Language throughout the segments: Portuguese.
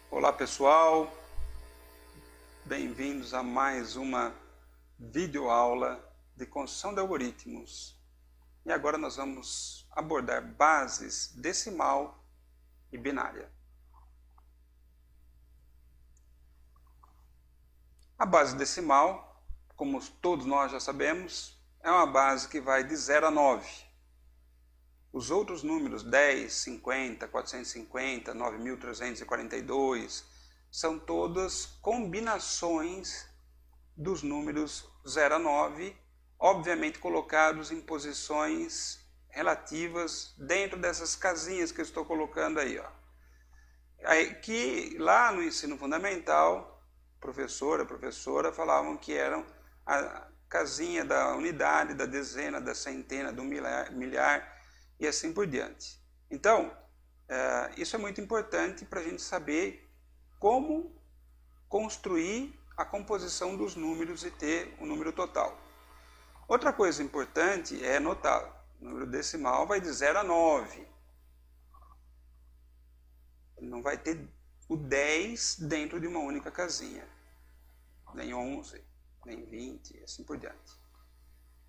Olá pessoal, bem-vindos a mais uma videoaula de construção de algoritmos. E agora nós vamos abordar bases decimal e binária. A base decimal, como todos nós já sabemos, é uma base que vai de 0 a 9. Os outros números, 10, 50, 450, 9.342, são todas combinações dos números 0 a 9, obviamente colocados em posições relativas dentro dessas casinhas que eu estou colocando aí, ó. Que lá no ensino fundamental, professora falavam que eram a casinha da unidade, da dezena, da centena, do milhar e assim por diante. Então, isso é muito importante para a gente saber como construir a composição dos números e ter o número total. Outra coisa importante é notar, o número decimal vai de 0 a 9. Ele não vai ter o 10 dentro de uma única casinha, nem 11, nem 20 e assim por diante.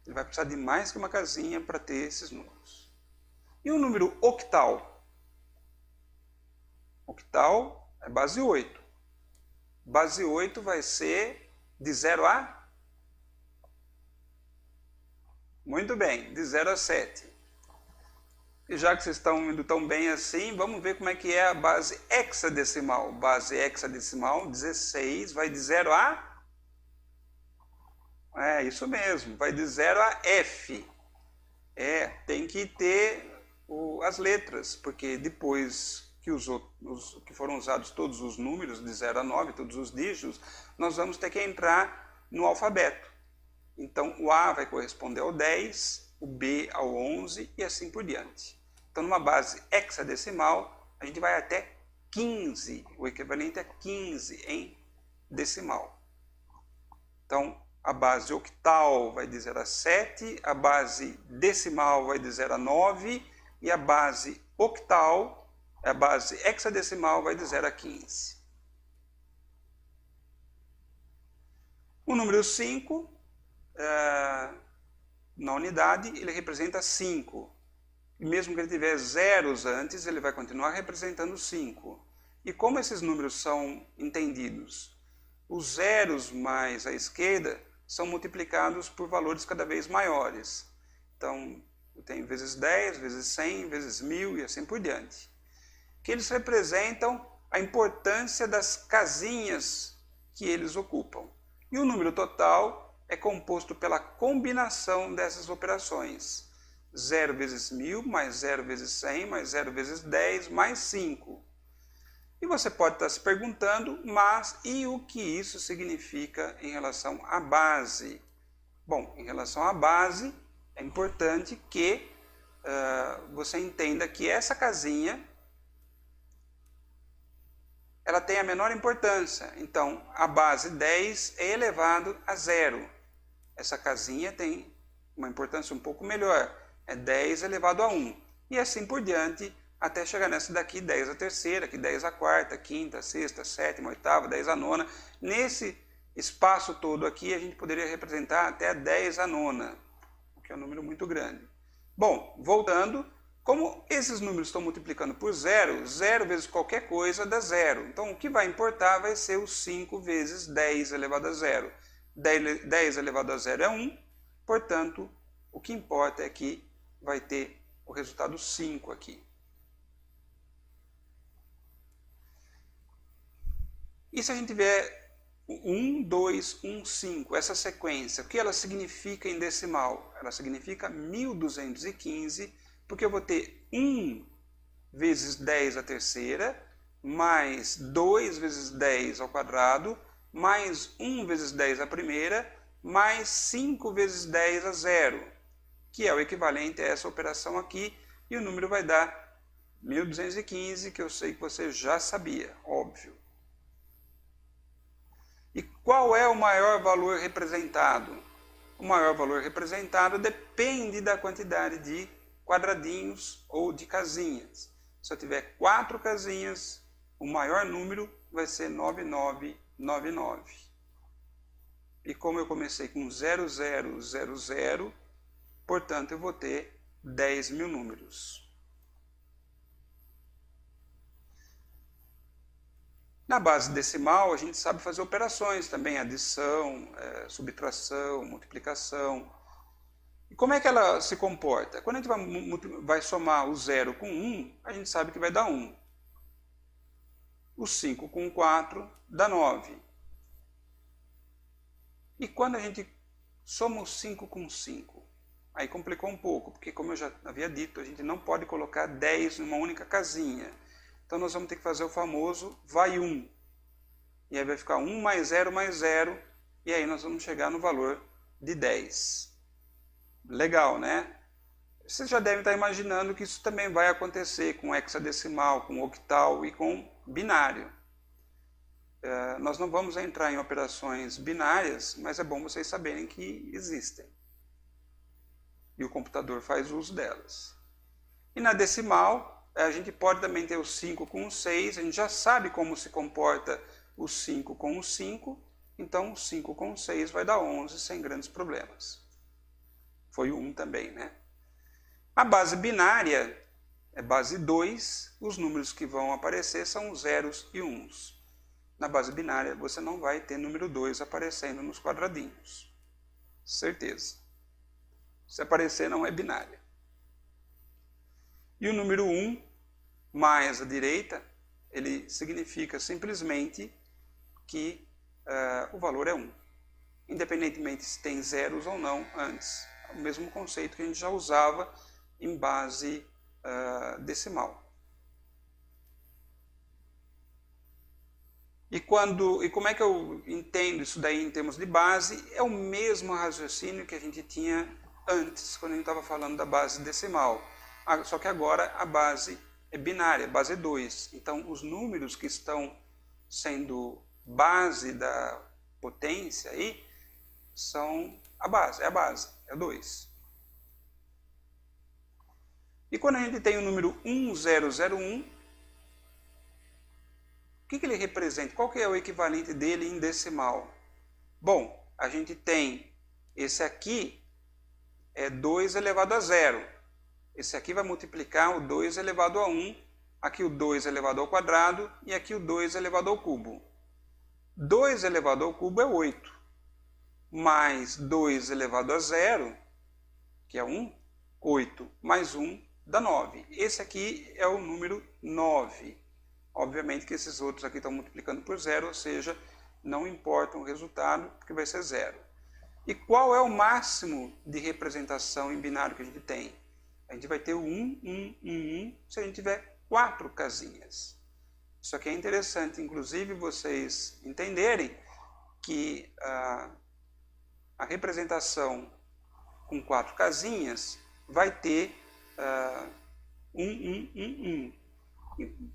Ele vai precisar de mais que uma casinha para ter esses números. E o número octal? Octal é base 8. Base 8 vai ser de 0 a? Muito bem, de 0 a 7. E já que vocês estão indo tão bem assim, vamos ver como é que é a base hexadecimal. Base hexadecimal, 16, vai de 0 a? É, isso mesmo, vai de 0 a F. Tem que ter as letras, porque depois que foram usados todos os números de 0 a 9, todos os dígitos, nós vamos ter que entrar no alfabeto. Então, o A vai corresponder ao 10, o B ao 11 e assim por diante. Então, numa base hexadecimal, a gente vai até 15, o equivalente a 15 em decimal. Então, a base octal vai de 0 a 7, a base decimal vai de 0 a 9, e a base octal, a base hexadecimal, vai de 0 a 15. O número 5, na unidade, ele representa 5. E mesmo que ele tiver zeros antes, ele vai continuar representando 5. E como esses números são entendidos? Os zeros mais à esquerda são multiplicados por valores cada vez maiores. Então, eu tenho vezes 10, vezes 100, vezes 1000 e assim por diante. Que eles representam a importância das casinhas que eles ocupam. E o número total é composto pela combinação dessas operações. 0 vezes 1000, mais 0 vezes 100, mais 0 vezes 10, mais 5. E você pode estar se perguntando, mas e o que isso significa em relação à base? Bom, em relação à base, é importante que você entenda que essa casinha ela tem a menor importância. Então, a base 10 é elevado a 0. Essa casinha tem uma importância um pouco melhor. É 10 elevado a 1. E assim por diante, até chegar nessa daqui, 10 a terceira, aqui 10 a quarta, quinta, sexta, sétima, oitava, 10 a nona. Nesse espaço todo aqui, a gente poderia representar até 10 a nona, que é um número muito grande. Bom, voltando, como esses números estão multiplicando por 0, 0 vezes qualquer coisa dá 0. Então, o que vai importar vai ser o 5 vezes 10 elevado a 0. 10 elevado a 0 é 1, portanto, o que importa é que vai ter o resultado 5 aqui. E se a gente tiver 1, 2, 1, 5, essa sequência, o que ela significa em decimal? Ela significa 1215, porque eu vou ter 1 vezes 10 à terceira, mais 2 vezes 10 ao quadrado, mais 1 vezes 10 à primeira, mais 5 vezes 10 a 0, que é o equivalente a essa operação aqui, e o número vai dar 1215, que eu sei que você já sabia, óbvio. E qual é o maior valor representado? O maior valor representado depende da quantidade de quadradinhos ou de casinhas. Se eu tiver 4 casinhas, o maior número vai ser 9999. E como eu comecei com 0000, portanto eu vou ter 10.000 números. Na base decimal, a gente sabe fazer operações também, adição, subtração, multiplicação. E como é que ela se comporta? Quando a gente vai somar o 0 com 1, a gente sabe que vai dar 1. O 5 com 4 dá 9. E quando a gente soma o 5 com 5? Aí complicou um pouco, porque como eu já havia dito, a gente não pode colocar 10 numa única casinha. Então nós vamos ter que fazer o famoso vai 1. E aí vai ficar 1 mais 0 mais 0, e aí nós vamos chegar no valor de 10. Legal, né? Vocês já devem estar imaginando que isso também vai acontecer com hexadecimal, com octal e com binário. Nós não vamos entrar em operações binárias, mas é bom vocês saberem que existem. E o computador faz uso delas. E na decimal, a gente pode também ter o 5 com o 6, a gente já sabe como se comporta o 5 com o 5, então o 5 com o 6 vai dar 11 sem grandes problemas. Foi o 1 também, né? A base binária é base 2, os números que vão aparecer são os zeros e uns. Na base binária você não vai ter número 2 aparecendo nos quadradinhos. Certeza. Se aparecer não é binária. E o número 1 mais a direita, ele significa simplesmente que o valor é 1. Independentemente se tem zeros ou não antes. O mesmo conceito que a gente já usava em base decimal. E como é que eu entendo isso daí em termos de base? É o mesmo raciocínio que a gente tinha antes, quando a gente estava falando da base decimal. Só que agora a base é binária, base 2. Então, os números que estão sendo base da potência aí são a base, é 2. E quando a gente tem o número 1001, o que ele representa? Qual que é o equivalente dele em decimal? Bom, a gente tem esse aqui, é 2 elevado a 0. Esse aqui vai multiplicar o 2 elevado a 1, aqui o 2 elevado ao quadrado e aqui o 2 elevado ao cubo. 2 elevado ao cubo é 8, mais 2 elevado a 0, que é 1, 8, mais 1 dá 9. Esse aqui é o número 9. Obviamente que esses outros aqui estão multiplicando por 0, ou seja, não importa o resultado, porque vai ser 0. E qual é o máximo de representação em binário que a gente tem? A gente vai ter o 1, 1, 1, 1, se a gente tiver 4 casinhas. Isso aqui é interessante, inclusive, vocês entenderem que a representação com 4 casinhas vai ter 1, 1, 1, 1.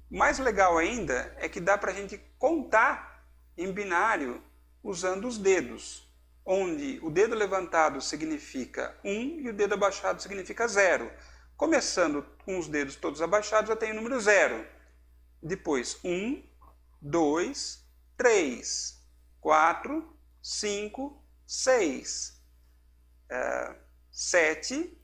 O mais legal ainda é que dá para a gente contar em binário usando os dedos, onde o dedo levantado significa 1 e o dedo abaixado significa 0. Começando com os dedos todos abaixados, eu tenho o número 0. Depois 1, 2, 3, 4, 5, 6, 7,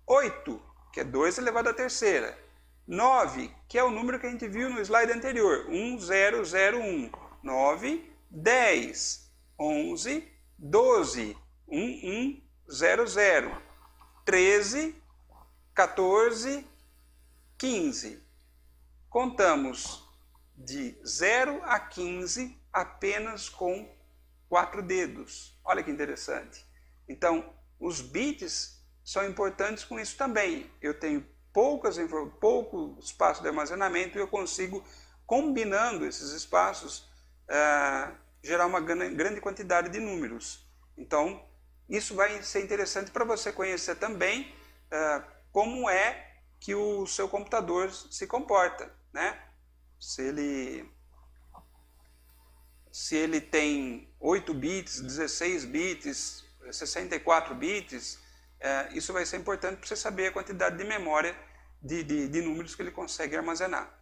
8, que é 2 elevado à terceira. 9, que é o número que a gente viu no slide anterior, 1001. 9, 10, 11, 12, 1100, 13, 14, 15. Contamos de 0 a 15 apenas com 4 dedos. Olha que interessante. Então, os bits são importantes com isso também. Eu tenho pouco espaço de armazenamento e eu consigo, combinando esses espaços, gerar uma grande quantidade de números. Então, isso vai ser interessante para você conhecer também como é que o seu computador se comporta, né? Se ele tem 8 bits, 16 bits, 64 bits, isso vai ser importante para você saber a quantidade de memória de números que ele consegue armazenar.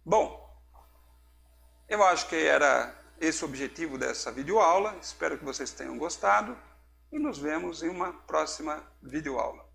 Bom, eu acho que era esse o objetivo dessa videoaula. Espero que vocês tenham gostado e nos vemos em uma próxima videoaula.